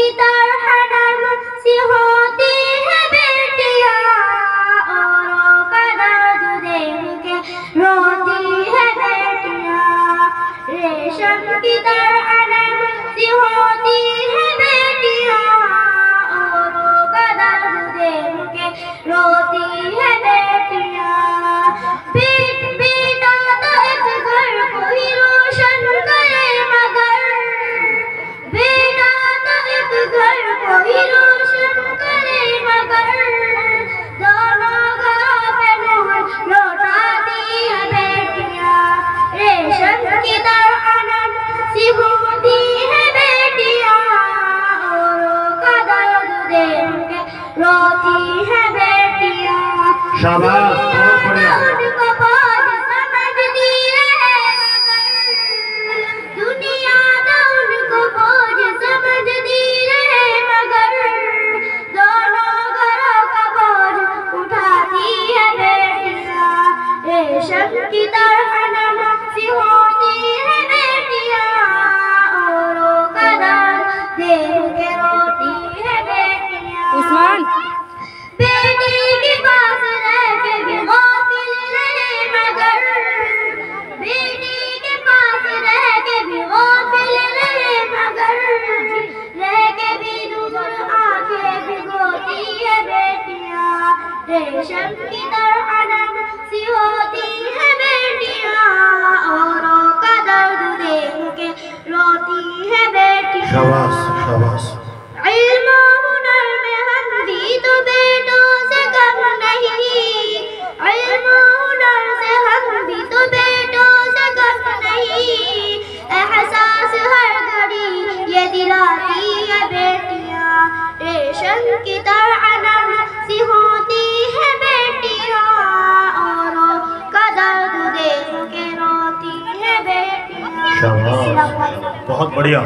की तरह नरम सी होती है बेटियां, औरों का दर्द देख के रोती है बेटियां। रेशम की तरह नरम सी होती है बेटियां, औरों का दर्द देख के रोती है बेटियां। बेटा तो एक घर को ही रोशन करे, मगर बेटा तो एक घर को ही रोशन करे, मगर दोनों घरों पे मुंह लौटाती है बेटियां। रेशम की तरह नरम सी होती है बेटियां, औरों का दर्द देख के रोती है बेटियां। शाबाश, बहुत बढ़िया। उनको बोझ समझती रहे, दुनिया तो उनको बोझ समझती रहे, मगर दोनों घरों का बोझ उठाती है बेटियां। रेशम की तरह नरम सी होती है बेटियां, औरों का दर्द देख के रोती है बेटियां। उस्मान बेटी के पास रह के भी गाफिल रहे, मगर बेटी के पास रह के भी गाफिल रहे, मगर रह के भी दूर आंखें भिगोती है बेटियां। रेशम की तरह नरम सी होती है बेटियां, औरों का दर्द देख के रोती है बेटियां। शाबाश शाबाश। इल्म हुनर में हम भी तो बेटों से कम नहीं, इल्म हुनर से हम भी तो बेटों से कम नहीं। एहसास हर घड़ी ये दिलाती है बेटियां। रेशम की तरह नरम सी होती है बेटियां, औरों का दर्द देख के रोती है बेटियां। शाबाश, बहुत बढ़िया।